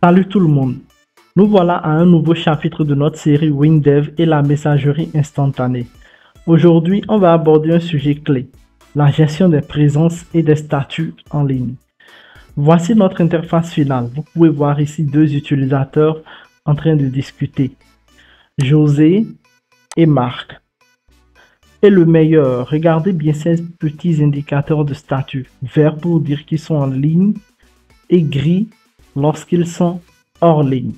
Salut tout le monde, nous voilà à un nouveau chapitre de notre série WinDev et la messagerie instantanée. Aujourd'hui, on va aborder un sujet clé, la gestion des présences et des statuts en ligne. Voici notre interface finale. Vous pouvez voir ici deux utilisateurs en train de discuter, José et Marc. Et le meilleur, regardez bien ces petits indicateurs de statut, vert pour dire qu'ils sont en ligne et gris lorsqu'ils sont hors ligne.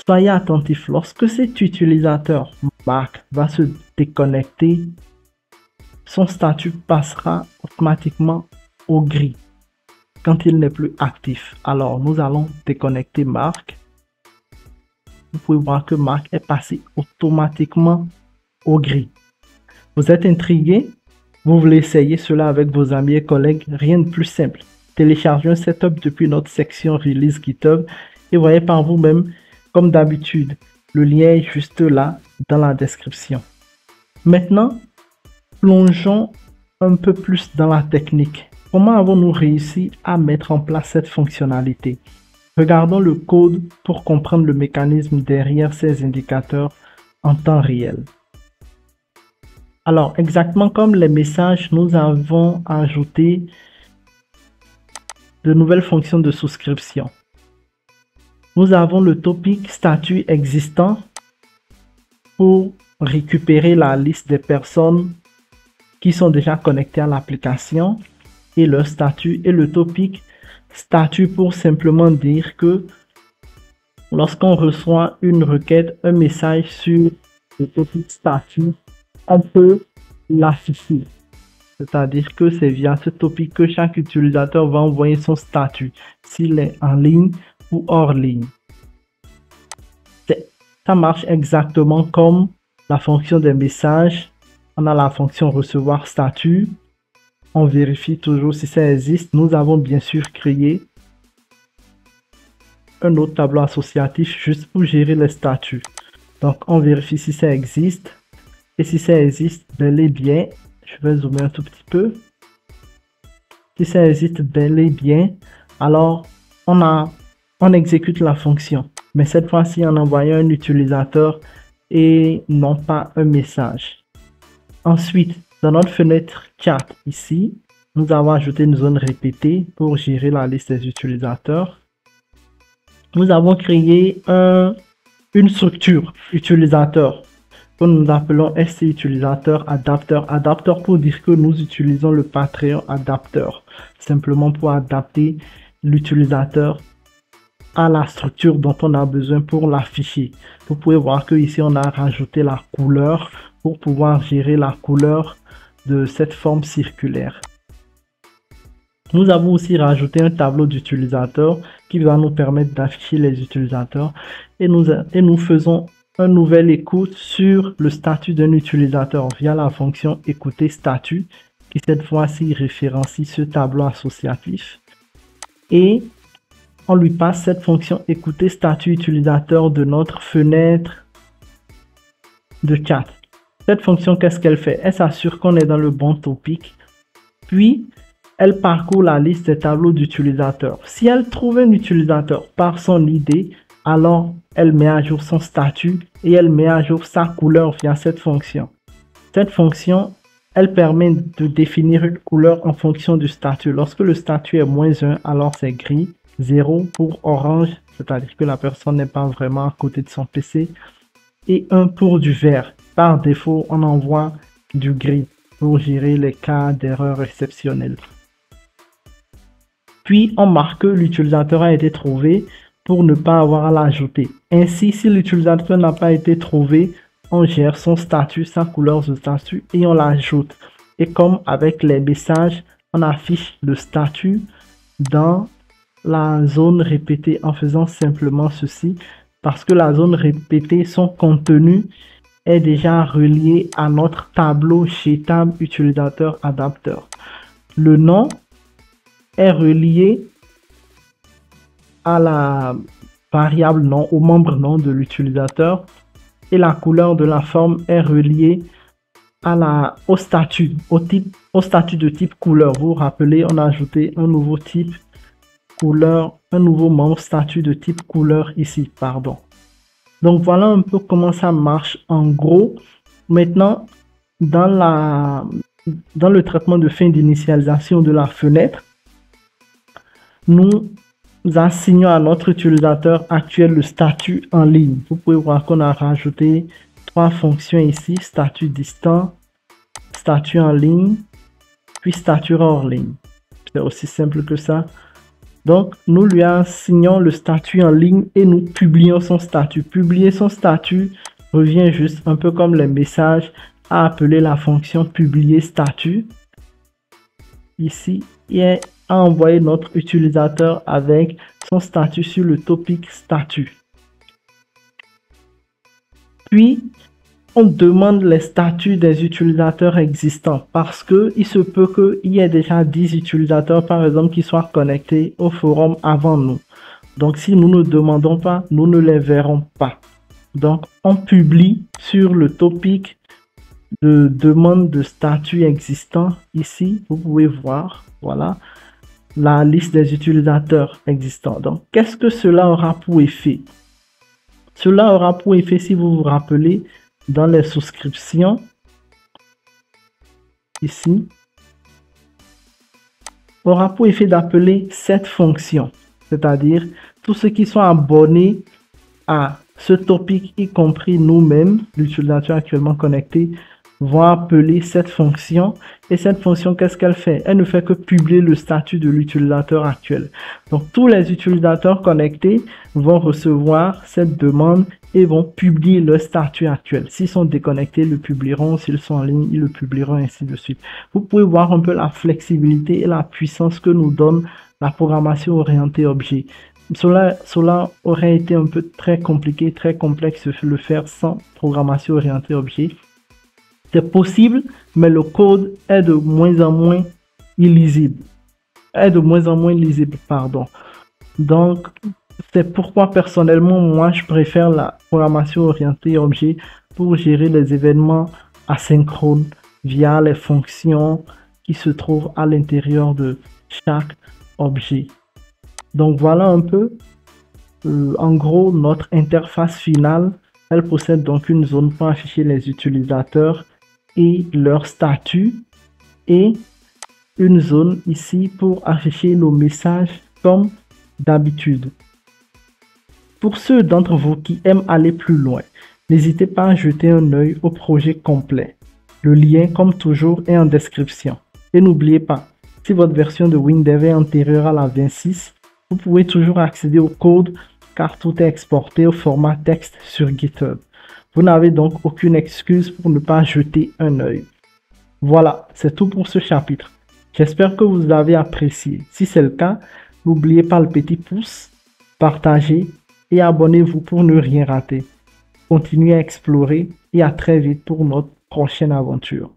Soyez attentifs, lorsque cet utilisateur Marc va se déconnecter, son statut passera automatiquement au gris quand il n'est plus actif. Alors nous allons déconnecter Marc. Vous pouvez voir que Marc est passé automatiquement au gris. Vous êtes intrigué? Vous voulez essayer cela avec vos amis et collègues? Rien de plus simple. Téléchargez un setup depuis notre section Release GitHub et voyez par vous-même, comme d'habitude. Le lien est juste là dans la description. Maintenant, plongeons un peu plus dans la technique. Comment avons-nous réussi à mettre en place cette fonctionnalité? Regardons le code pour comprendre le mécanisme derrière ces indicateurs en temps réel. Alors, exactement comme les messages, nous avons ajouté de nouvelles fonctions de souscription. Nous avons le topic statut existant pour récupérer la liste des personnes qui sont déjà connectées à l'application et leur statut, et le topic statut pour simplement dire que lorsqu'on reçoit une requête, un message sur le topic statut, on peut l'afficher. C'est-à-dire que c'est via ce topic que chaque utilisateur va envoyer son statut, s'il est en ligne ou hors ligne. Ça marche exactement comme la fonction des messages. On a la fonction recevoir statut. On vérifie toujours si ça existe. Nous avons bien sûr créé un autre tableau associatif juste pour gérer les statuts. Donc on vérifie si ça existe. Et si ça existe bel et bien, je vais zoomer un tout petit peu. Si ça existe bel et bien, alors on exécute la fonction. Mais cette fois-ci en envoyant un utilisateur et non pas un message. Ensuite, dans notre fenêtre chat ici, nous avons ajouté une zone répétée pour gérer la liste des utilisateurs. Nous avons créé une structure utilisateur que nous appelons SC utilisateur adapteur. Adapteur pour dire que nous utilisons le Patreon adapteur, simplement pour adapter l'utilisateur à la structure dont on a besoin pour l'afficher. Vous pouvez voir que ici on a rajouté la couleur pour pouvoir gérer la couleur de cette forme circulaire. Nous avons aussi rajouté un tableau d'utilisateurs qui va nous permettre d'afficher les utilisateurs et nous faisons un nouvel écoute sur le statut d'un utilisateur via la fonction écouter statut qui cette fois-ci référencie ce tableau associatif et on lui passe cette fonction écouter statut utilisateur de notre fenêtre de chat. Cette fonction, qu'est-ce qu'elle fait? Elle s'assure qu'on est dans le bon topic, puis elle parcourt la liste des tableaux d'utilisateurs. Si elle trouve un utilisateur par son ID, alors elle met à jour son statut et elle met à jour sa couleur via cette fonction. Cette fonction, elle permet de définir une couleur en fonction du statut. Lorsque le statut est -1, alors c'est gris, 0 pour orange, c'est-à-dire que la personne n'est pas vraiment à côté de son PC, et 1 pour du vert. Par défaut, on envoie du gris pour gérer les cas d'erreur exceptionnelles. Puis, on marque que l'utilisateur a été trouvé pour ne pas avoir à l'ajouter. Ainsi, si l'utilisateur n'a pas été trouvé, on gère son statut, sa couleur de statut et on l'ajoute. Et comme avec les messages, on affiche le statut dans la zone répétée en faisant simplement ceci. Parce que la zone répétée, son contenu est déjà relié à notre tableau JTab utilisateur adapteur. Le nom est relié à la variable nom, au membre nom de l'utilisateur et la couleur de la forme est reliée au statut de type couleur. Vous vous rappelez, on a ajouté un nouveau type couleur, un nouveau membre statut de type couleur ici, pardon. Donc voilà un peu comment ça marche en gros. Maintenant, dans le traitement de fin d'initialisation de la fenêtre, nous assignons à notre utilisateur actuel le statut en ligne. Vous pouvez voir qu'on a rajouté 3 fonctions ici, statut distant, statut en ligne, puis statut hors ligne. C'est aussi simple que ça. Donc, nous lui assignons le statut en ligne et nous publions son statut. Publier son statut revient juste un peu comme les messages à appeler la fonction publier statut ici et à envoyer notre utilisateur avec son statut sur le topic statut. Puis, on demande les statuts des utilisateurs existants parce que il se peut qu'il y ait déjà 10 utilisateurs, par exemple, qui soient connectés au forum avant nous. Donc, si nous ne demandons pas, nous ne les verrons pas. Donc, on publie sur le topic de demande de statut existant. Ici, vous pouvez voir, voilà, la liste des utilisateurs existants. Donc, qu'est-ce que cela aura pour effet? Cela aura pour effet, si vous vous rappelez, dans les souscriptions, ici, aura pour effet d'appeler cette fonction, c'est-à-dire tous ceux qui sont abonnés à ce topic, y compris nous-mêmes, l'utilisateur actuellement connecté, vont appeler cette fonction. Et cette fonction, qu'est-ce qu'elle fait? Elle ne fait que publier le statut de l'utilisateur actuel. Donc, tous les utilisateurs connectés vont recevoir cette demande et vont publier leur statut actuel. S'ils sont déconnectés, ils le publieront. S'ils sont en ligne, ils le publieront, ainsi de suite. Vous pouvez voir un peu la flexibilité et la puissance que nous donne la programmation orientée objet. Cela aurait été un peu très compliqué, très complexe de le faire sans programmation orientée objet. C'est possible, mais le code est de moins en moins illisible. Donc, c'est pourquoi personnellement, moi, je préfère la programmation orientée objet pour gérer les événements asynchrones via les fonctions qui se trouvent à l'intérieur de chaque objet. Donc, voilà un peu, en gros, notre interface finale. Elle possède donc une zone pour afficher les utilisateurs et leur statut et une zone ici pour afficher nos messages comme d'habitude. Pour ceux d'entre vous qui aiment aller plus loin, n'hésitez pas à jeter un œil au projet complet. Le lien, comme toujours, est en description. Et n'oubliez pas, si votre version de WinDev est antérieure à la 26, vous pouvez toujours accéder au code car tout est exporté au format texte sur GitHub. Vous n'avez donc aucune excuse pour ne pas jeter un œil. Voilà, c'est tout pour ce chapitre. J'espère que vous avez apprécié. Si c'est le cas, n'oubliez pas le petit pouce, partagez et abonnez-vous pour ne rien rater. Continuez à explorer et à très vite pour notre prochaine aventure.